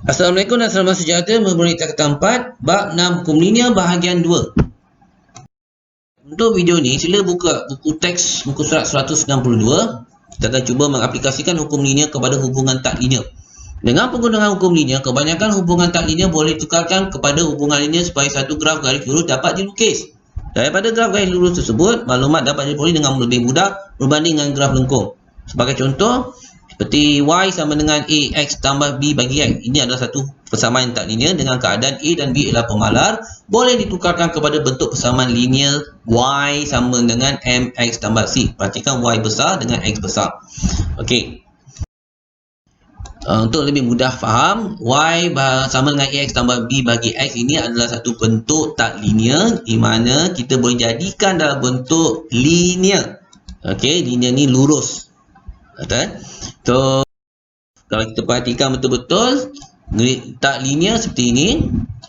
Assalamualaikum dan selamat sejahtera. Berita ke-4 bab 6 hukum linear bahagian 2. Untuk video ni sila buka buku teks muka surat 162. Kita akan cuba mengaplikasikan hukum linear kepada hubungan tak linear. Dengan penggunaan hukum linear, kebanyakan hubungan tak linear boleh tukarkan kepada hubungan linear supaya satu graf garis lurus dapat dilukis. Daripada graf garis lurus tersebut, maklumat dapat diperoleh dengan lebih mudah berbanding dengan graf lengkung. Sebagai contoh, seperti Y sama dengan AX tambah B bagi X. Ini adalah satu persamaan tak linear dengan keadaan A dan B adalah pemalar. Boleh ditukarkan kepada bentuk persamaan linear Y sama dengan MX tambah C. Perhatikan Y besar dengan X besar. Okey. Untuk lebih mudah faham, Y sama dengan AX tambah B bagi X ini adalah satu bentuk tak linear di mana kita boleh jadikan dalam bentuk linear. Okey, linear ni lurus. Betul? So, kalau kita perhatikan betul-betul tak linear seperti ini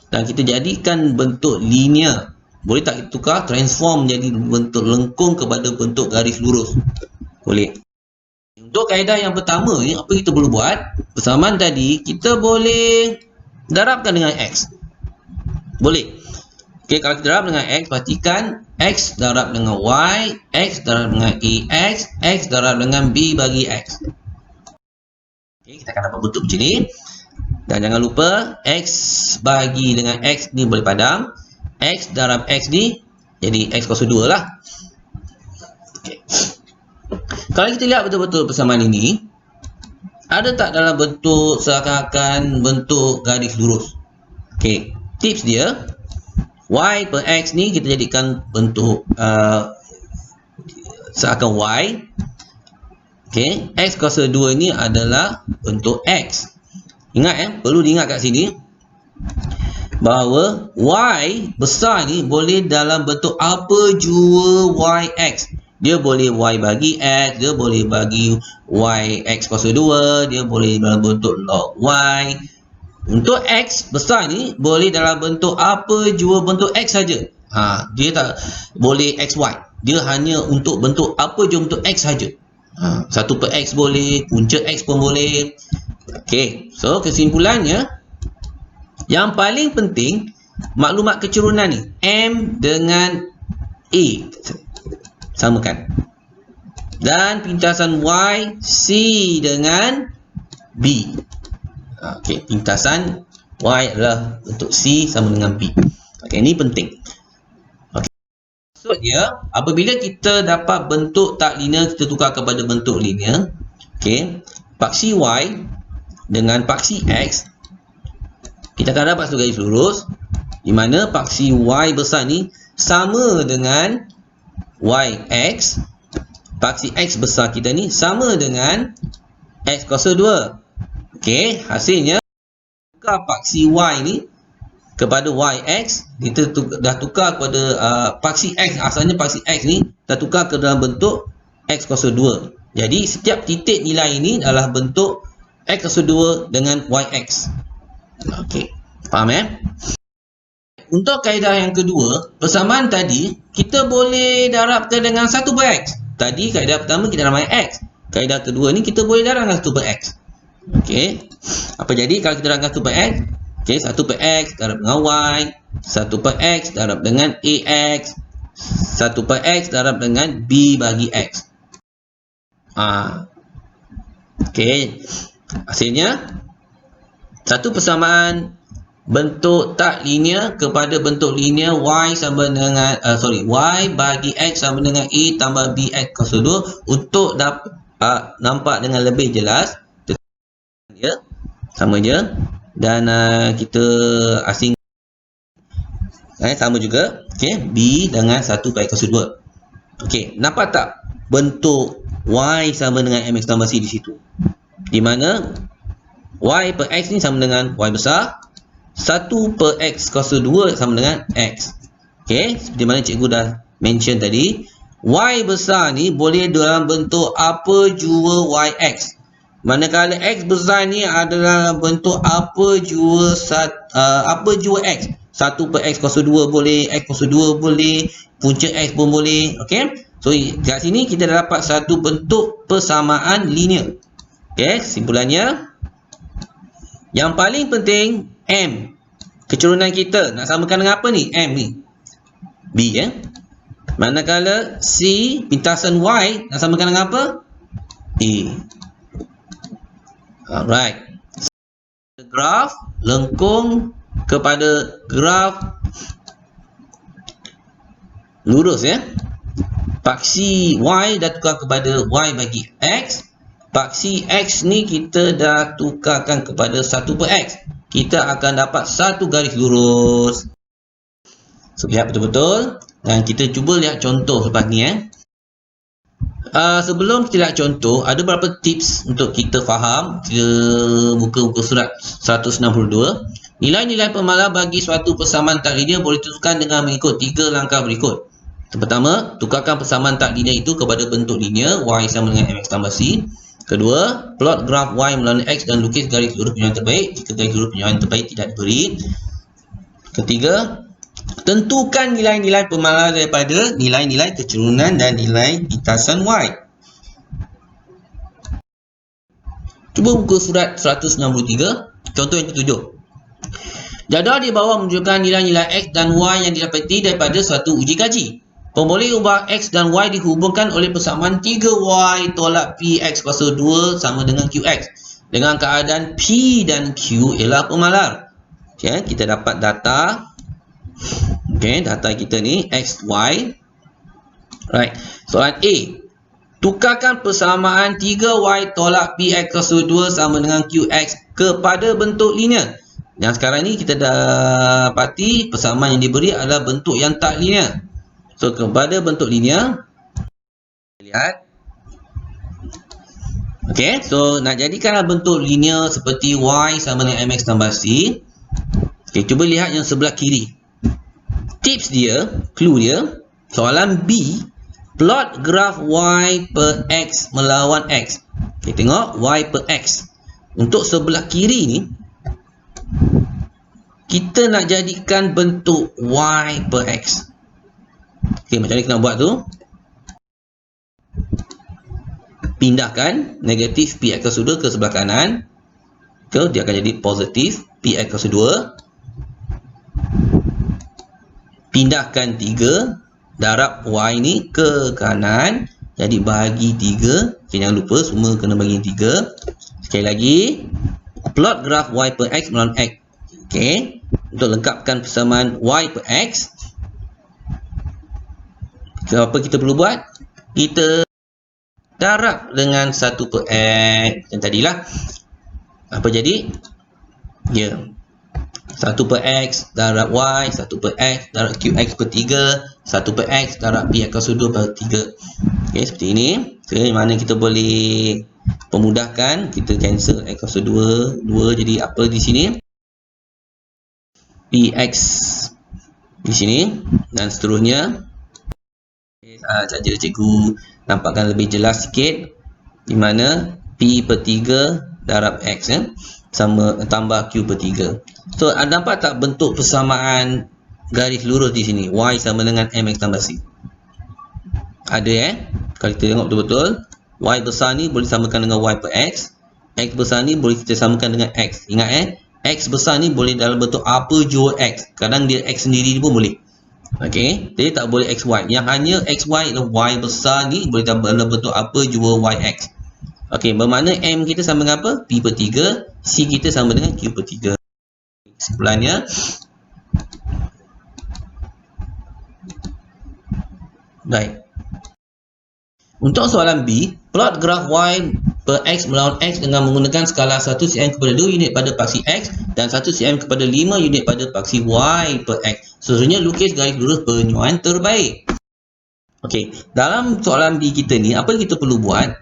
dan kita jadikan bentuk linear, boleh tak kita tukar transform menjadi bentuk lengkung kepada bentuk garis lurus? Boleh. Untuk kaedah yang pertama ni, apa kita boleh buat? Persamaan tadi kita boleh darabkan dengan X. Boleh. Okey, kalau kita darab dengan X, perhatikan X darab dengan Y, X darab dengan AX, X darab dengan B bagi X. Okey, kita akan dapat bentuk macam ni. Dan jangan lupa, X bagi dengan X ni boleh padam. X darab X ni jadi X kuasa 2 lah. Okay. Kalau kita lihat betul-betul persamaan ini, ada tak dalam bentuk seakan-akan bentuk garis lurus? Okey, tips dia, Y per X ni kita jadikan bentuk seakan Y. Okey, X kuasa 2 ni adalah bentuk X. Ingat perlu diingat kat sini bahawa Y besar ni boleh dalam bentuk apa jua YX. Dia boleh Y bagi X, dia boleh bagi Y X kuasa 2, dia boleh dalam bentuk log Y. Untuk X besar ni boleh dalam bentuk apa jua bentuk X saja. Dia tak boleh XY. Dia hanya untuk bentuk apa jua bentuk X saja. 1 per X boleh, punca X pun boleh. Okey, so kesimpulannya, yang paling penting maklumat keturunan ni M dengan A samakan. Dan pintasan Y C dengan B. Okey, pintasan Y adalah bentuk C sama dengan B. Okey, ini penting. Okey. Maksudnya, apabila kita dapat bentuk tak linear, kita tukar kepada bentuk linear. Okey, paksi Y dengan paksi X, kita akan dapat satu garis lurus di mana paksi Y besar ni sama dengan YX. Paksi X besar kita ni sama dengan X kuasa 2. Okey, hasilnya tukar paksi Y ni kepada YX, kita dah tukar kepada paksi X. Asalnya paksi X ni dah tukar ke dalam bentuk X kuasa 2. Jadi setiap titik nilai ini adalah bentuk X kuasa 2 dengan YX. Okey, faham Untuk kaedah yang kedua, persamaan tadi kita boleh darabkan dengan 1 per X. Tadi kaedah pertama kita darab dengan X. Kaedah kedua ni kita boleh darab dengan 1 per X. Okey, apa jadi kalau kita darab dengan 1 per X? Okey, 1 per X darab dengan Y, 1 per X darab dengan AX, 1 per X darab dengan B bagi X. Okey, hasilnya satu persamaan bentuk tak linear kepada bentuk linear Y sama dengan Y bagi X sama dengan A tambah B X kuasa 2. Untuk dapat nampak dengan lebih jelas, ya, sama je. Dan kita asing sama juga. Okey, B dengan 1 per X kuasa 2. Okey, nampak tak bentuk Y sama dengan MX tambah C di situ? Di mana Y per X ni sama dengan Y besar, 1 per X kuasa 2 sama dengan X. Okey, seperti mana cikgu dah mention tadi, Y besar ni boleh dalam bentuk apa jua YX. Manakala X besar ni adalah bentuk apa jua X. 1 per X kuasa 2 boleh, X kuasa 2 boleh, punca X pun boleh. Okey, so kat sini kita dah dapat satu bentuk persamaan linear. Okey, kesimpulannya, Yang paling penting M. Kecurunan kita nak samakan dengan apa ni? M ni. B ya. Manakala C pintasan Y nak samakan dengan apa? A. Alright. Graf lengkung kepada graf lurus ya. Paksi Y dah tukar kepada Y bagi X. Paksi X ni kita dah tukarkan kepada 1/X. Kita akan dapat satu garis lurus. So, lihat betul-betul. Dan kita cuba lihat contoh lepas ni sebelum kita lihat contoh, ada beberapa tips untuk kita faham. Kita buka surat 162. Nilai-nilai pemalar bagi suatu persamaan tak linear boleh ditentukan dengan mengikut 3 langkah berikut. Pertama, tukarkan persamaan tak linear itu kepada bentuk linear Y sama dengan MX tambah C. Kedua, plot graf Y melalui X dan lukis garis lurus penyuaian terbaik jika garis lurus penyuaian terbaik tidak diberi. Ketiga, tentukan nilai-nilai pemalar daripada nilai-nilai kecurunan dan nilai pintasan Y. Cuba buka surat 163, contoh yang ketujuh. Jadual di bawah menunjukkan nilai-nilai X dan Y yang didapati daripada suatu uji kaji. Pemboleh ubah X dan Y dihubungkan oleh persamaan 3Y tolak PX kuasa 2 sama dengan QX. Dengan keadaan P dan Q ialah pemalar. Okay, kita dapat data. Okay, data kita ni X, Y. Right. Soalan A. Tukarkan persamaan 3Y tolak PX kuasa 2 sama dengan QX kepada bentuk linear. Yang sekarang ni kita dapati persamaan yang diberi adalah bentuk yang tak linear. So, kepada bentuk linear, lihat. Okay, so nak jadikanlah bentuk linear seperti Y sama dengan MX tambah C. Okay, cuba lihat yang sebelah kiri. Tips dia, clue dia, soalan B, plot graf Y per X melawan X. Okay, tengok Y per X. Untuk sebelah kiri ni, kita nak jadikan bentuk Y per X. Okay, macam mana kita nak buat tu? Pindahkan negatif PX kuasa 2 ke sebelah kanan. Okay, dia akan jadi positif PX kuasa 2. Pindahkan 3. Darab Y ni ke kanan. Jadi bahagi 3. Okay, jangan lupa semua kena bagi 3. Sekali lagi. Plot graf Y per X melawan X. Okay. Untuk lengkapkan persamaan Y per X. Apa kita perlu buat? Kita darab dengan 1/X. Macam tadilah. Apa jadi? Ya. 1/X darab Y, 1/X darab QX per 3, 1/X darab PX kuasa 2 per 3. Okay, seperti ini. Okay, mana kita boleh pemudahkan. Kita cancel X kuasa 2. 2 jadi apa di sini? PX di sini. Dan seterusnya. Saja cikgu nampakkan lebih jelas sikit, di mana P per 3 darab X sama tambah Q per 3. So, anda nampak tak bentuk persamaan garis lurus di sini? Y sama dengan MX tambah C. Ada kalau kita tengok betul-betul, Y besar ni boleh samakan dengan Y per X. X besar ni boleh kita samakan dengan X. Ingat X besar ni boleh dalam bentuk apa jua X. Kadang dia X sendiri pun boleh. Okey, jadi tak boleh XY. Yang hanya XY dan Y besar ni boleh dalam bentuk apa jua YX. Okey, bermakna M kita sama dengan apa? P per 3. C kita sama dengan Q per 3. Kesimpulannya, baik. Untuk soalan B, plot graf Y per X melawan X dengan menggunakan skala 1 cm kepada 2 unit pada paksi X dan 1 cm kepada 5 unit pada paksi Y per X. Seterusnya, lukis garis lurus penyuaian terbaik. Okey, dalam soalan B kita ni, apa yang kita perlu buat?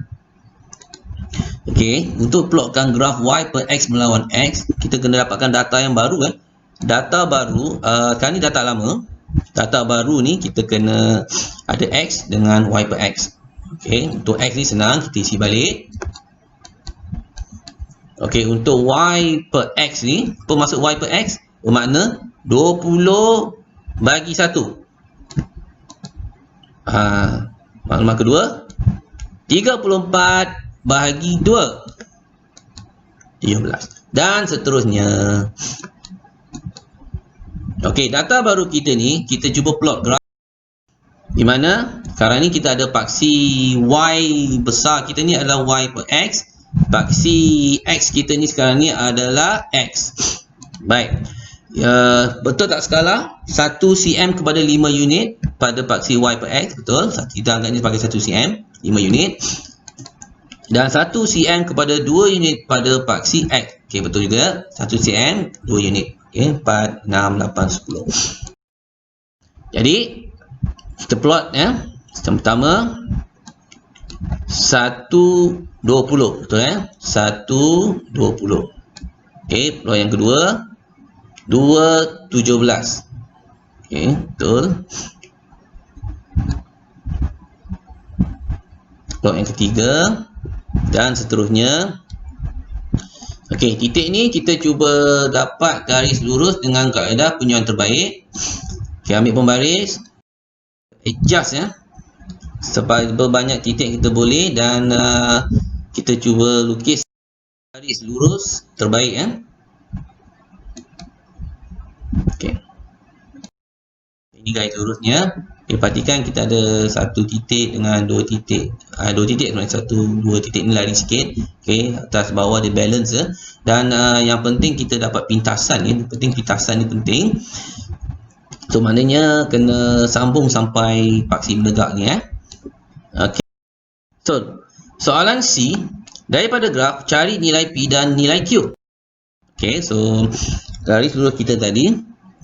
Okey, untuk plotkan graf Y per X melawan X, kita kena dapatkan data yang baru Data baru, sekarang ni data lama. Data baru ni kita kena ada X dengan Y per X. Okey, untuk X ni senang, kita isi balik. Okey, untuk Y per X ni, apa maksud Y per X? Bermakna 20 bagi 1. Maklumat kedua, 34 bahagi 2. 17. dan seterusnya. Okey, data baru kita ni, kita cuba plot graf di mana sekarang ni kita ada paksi Y besar kita ni adalah Y per X, paksi X kita ni sekarang ni adalah X. Baik, betul tak skala? 1 cm kepada 5 unit pada paksi Y per X, betul? Kita anggap ni sebagai 1 cm, 5 unit. Dan 1 cm kepada 2 unit pada paksi X. Okey, betul juga. 1 cm, 2 unit. Okey, 4, 6, 8, 10. Jadi, kita plot ya. Yang pertama 120, betul ya? 120. Okey, plot yang kedua 217. Okey, betul. Plot yang ketiga dan seterusnya. Okey, titik ni kita cuba dapat garis lurus dengan kaedah penyuaian terbaik. Okey, ambil pembaris, adjust ya. Seberapa banyak titik kita boleh dan kita cuba lukis garis lurus terbaik ya. Okey. Ini garis lurusnya. Okay, perhatikan kita ada satu titik dengan dua titik. Dua titik sebenarnya, dua titik ni lari sikit. Okey, atas bawah dia balance ya. Dan yang penting kita dapat pintasan ni. Penting pintasan ni penting. So maknanya kena sambung sampai paksi menegak ni ya. Okey. So soalan C, daripada graf cari nilai P dan nilai Q. Okey, so garis lurus kita tadi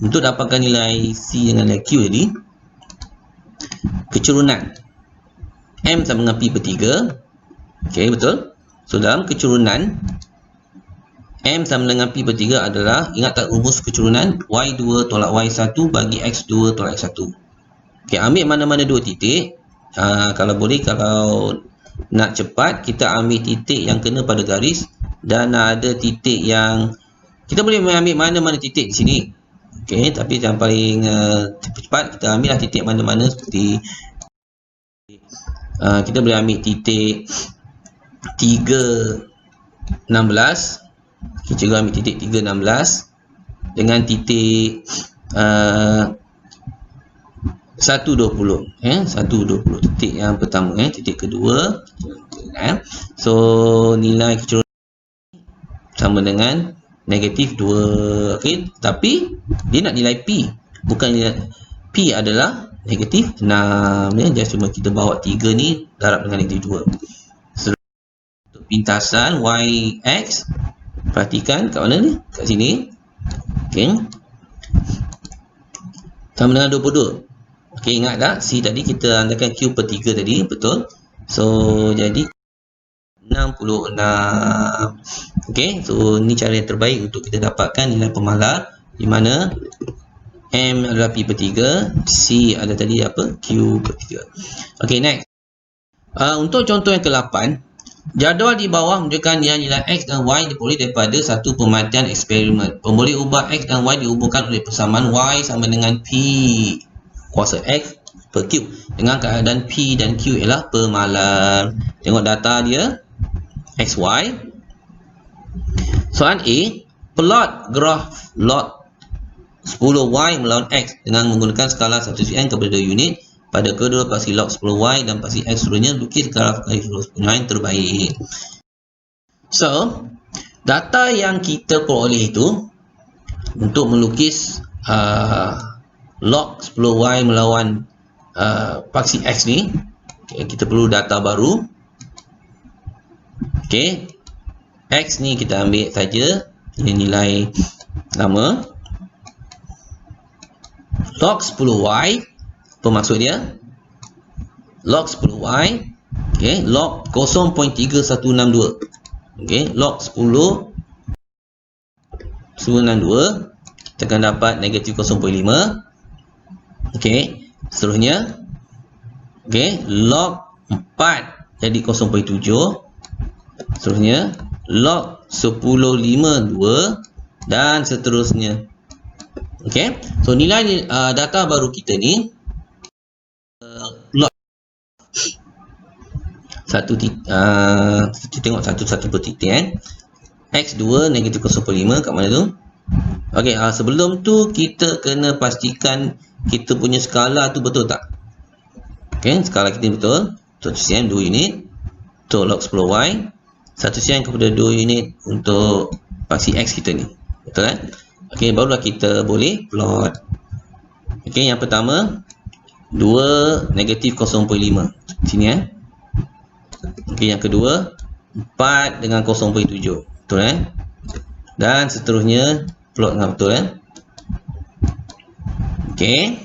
untuk dapatkan nilai C dengan nilai Q tadi, kecurunan M sama dengan P per 3. Okey, betul. So dalam kecurunan M sama dengan P per 3 adalah, ingat tak rumus kecurunan? Y2 tolak Y1 bagi X2 tolak X1. Okey, ambil mana-mana dua titik. Kalau boleh, kalau nak cepat, kita ambil titik yang kena pada garis. Dan ada titik yang kita boleh ambil mana-mana titik di sini. Okey, tapi yang paling cepat kita ambillah titik mana-mana seperti kita boleh ambil titik 3, 16. Kita juga ambil titik 3, 16 dengan titik 120 ya, 120 titik yang pertama ya, titik kedua ya. So nilai kecurunan sama dengan negatif 2. Okey, tapi dia nak nilai P, bukan nilai P adalah negatif 6 ya. Just cuma kita bawa 3 ni darab dengan negatif 2. So, untuk pintasan YX, perhatikan kat mana ni? Kat sini. Okey, sama dengan 22. Okey, ingat tak C tadi kita andaikan Q per 3 tadi, betul? So jadi 66. Okey, so ni cara yang terbaik untuk kita dapatkan nilai pemalar, di mana M adalah P per 3, C ada tadi apa? Q per 3. Okey, next. Untuk contoh yang ke-8, jadual di bawah menunjukkan nilai X dan Y diperoleh daripada satu pemerhatian eksperimen. Pemboleh ubah X dan Y dihubungkan oleh persamaan Y sama dengan P kuasa X per Q dengan keadaan P dan Q ialah pemalar. Tengok data dia XY. Soalan A, plot graf lot 10Y melawan X dengan menggunakan skala 1 cm kepada 2 unit pada kedua paksi log 10Y dan paksi X seterusnya. Lukis graf garis lurus penyuaian terbaik. So data yang kita peroleh itu untuk melukis log 10Y melawan paksi X ni, okay, kita perlu data baru. Okey, X ni kita ambil saja ini nilai lama. Log 10Y, apa maksud dia? Log 10Y, okey, log 0.3162. Okey, log 10.162 kita akan dapat negatif 0.5. Okey, seterusnya okey, log 4 jadi 0.7. Seterusnya log 10.52 dan seterusnya. Okey, so nilai data baru kita ni log satu titik, kita tengok satu-satu per titik X2 negatif 0.5 kat mana tu? Okey, sebelum tu kita kena pastikan kita punya skala tu betul tak? Okey, skala kita betul. 1 cm 2 unit untuk log 10y, 1 cm kepada 2 unit untuk paksi X kita ni. Betul kan? Okey, barulah kita boleh plot. Okey, yang pertama 2 negatif 0.5 sini Okey, yang kedua 4 dengan 0.7. Betul Dan seterusnya plot dengan betul Okey.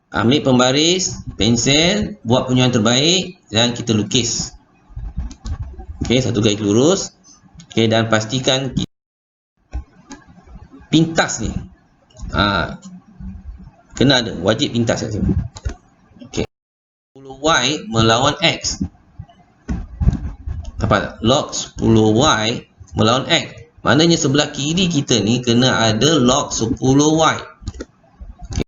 Ambil pembaris, pensel, buat penyuaian terbaik dan kita lukis. Okey, satu garis lurus. Okey, dan pastikan pintas ni. Kena ada, wajib pintas kat sini. Okey. 10y melawan X. Dapat tak? Log 10y melawan X. Maknanya sebelah kiri kita ni kena ada log 10y. Okay.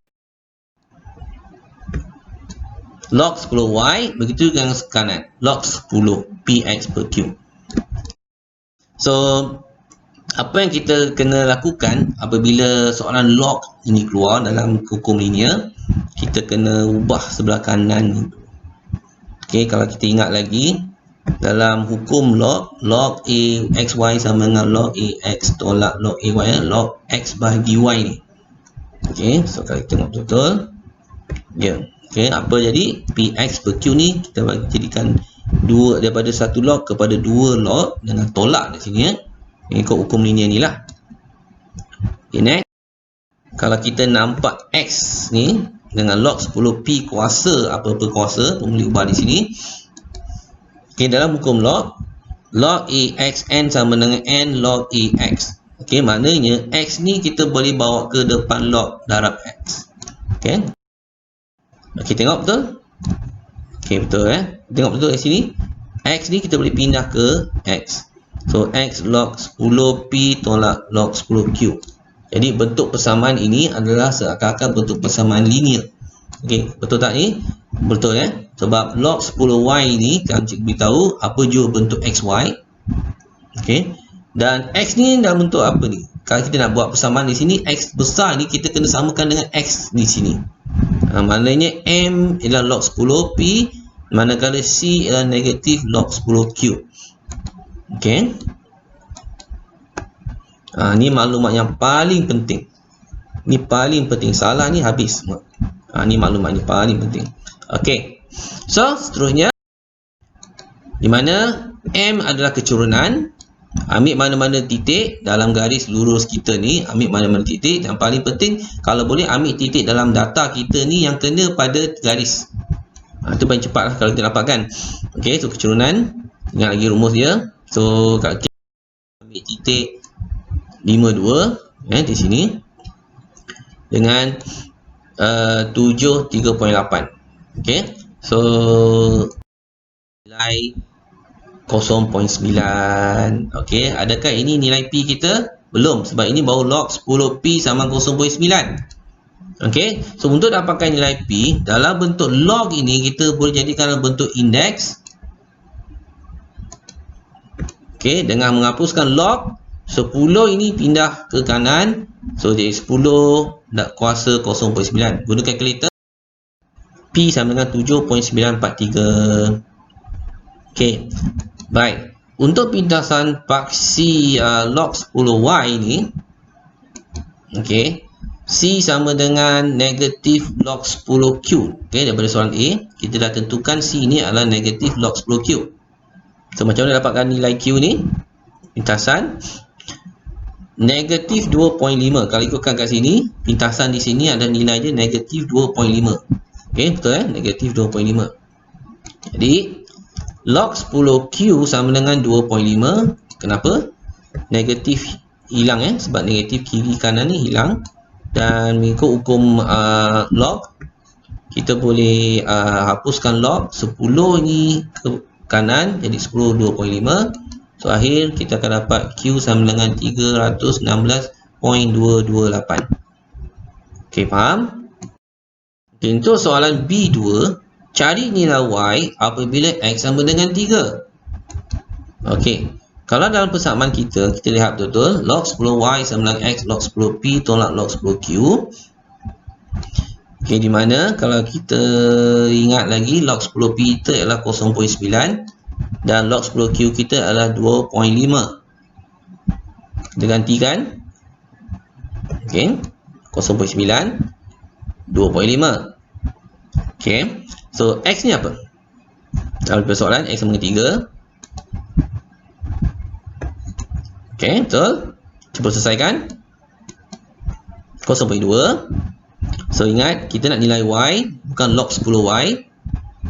Log 10y begitu dengan kanan. Log 10 px per q. So, apa yang kita kena lakukan apabila soalan log ini keluar dalam hukum linear, kita kena ubah sebelah kanan. Okey, kalau kita ingat lagi dalam hukum log a xy sama dengan log a x tolak log a y, log x bahagi y ni. Okey, so kalau kita tengok betul, okey, apa jadi px per q ni kita bagi jadikan 2 daripada 1 log kepada 2 log dengan tolak di sini ikut hukum linear ni lah. Okay, next. Kalau kita nampak X ni dengan log 10P kuasa apa-apa kuasa, boleh ubah di sini. Okay, dalam hukum log AXN sama dengan N log AX. Okay, maknanya X ni kita boleh bawa ke depan log darab X. Okay. Okay, tengok betul? Okay, betul Tengok betul di sini. X ni kita boleh pindah ke X. So, X log 10P tolak log 10Q. Jadi, bentuk persamaan ini adalah seakan-akan bentuk persamaan linear. Okey, betul tak ni? Betul Sebab log 10Y ni, kan cikgu beritahu apa jua bentuk XY. Okey. Dan X ni dalam bentuk apa ni? Kalau kita nak buat persamaan di sini, X besar ni kita kena samakan dengan X di sini. Maknanya M ialah log 10P, manakala C ialah negatif log 10Q. Okey. Ni maklumat yang paling penting. Ni paling penting. Salah ni habis semua. Ni maklumat ni paling penting. Okey. So, seterusnya di mana M adalah kecurunan, ambil mana-mana titik dalam garis lurus kita ni, ambil mana-mana titik, dan paling penting kalau boleh ambil titik dalam data kita ni yang kena pada garis. Itu paling cepat lah kalau kita dapatkan. Okey, so kecurunan, ingat lagi rumus dia. So, kalau kita ambil titik 52 di sini dengan 7 3.8. Okey. So, nilai 0.9. Okey, adakah ini nilai P kita? Belum, sebab ini baru log 10P sama 0.9. Okey, so untuk dapatkan nilai P dalam bentuk log ini kita boleh jadikan dalam bentuk indeks. Okey, dengan menghapuskan log 10 ini pindah ke kanan. So, jadi 10 nak kuasa 0.9. Guna kalkulator. P sama dengan 7.943. Okey. Baik. Untuk pindasan paksi log 10Y ini. Okey. C sama dengan negatif log 10Q. Okey, daripada soalan A, kita dah tentukan C ini adalah negatif log 10Q. So, macam mana dapatkan nilai Q ni? Pintasan negatif 2.5. Kalau ikutkan kat sini, pintasan di sini ada nilai dia negatif 2.5. Okey, betul negatif 2.5. Jadi, log 10Q sama dengan 2.5. Kenapa? Negatif hilang sebab negatif kiri kanan ni hilang. Dan mengikut hukum log, kita boleh hapuskan log 10 ni ke kanan, jadi 10 2.5. So, akhir kita akan dapat Q sama dengan 316.228. Okey, faham? Okay, untuk soalan B2, cari nilai Y apabila X sama dengan 3. Okey, Kalau dalam persamaan kita lihat betul-betul log 10y sama dengan x log 10p tolak log 10q. Okey, di mana kalau kita ingat lagi log 10p kita adalah 0.9 dan log 10q kita adalah 2.5. Kita gantikan. Okey, 0.9 2.5. Okey, so x ni apa? Dalam persoalan x sama dengan 3. Okey, betul. Cuba selesaikan. 0.2. So ingat, kita nak nilai y, bukan log 10y.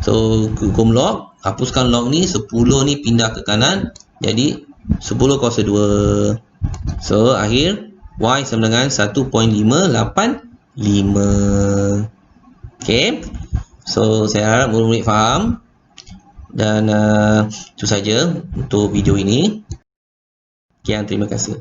So hukum log, hapuskan log ni, 10 ni pindah ke kanan, jadi 10 kuasa 2. So akhir y sama dengan 1.585. Okey, so saya harap murid-murid faham. Dan itu saja untuk video ini. Sekian, terima kasih.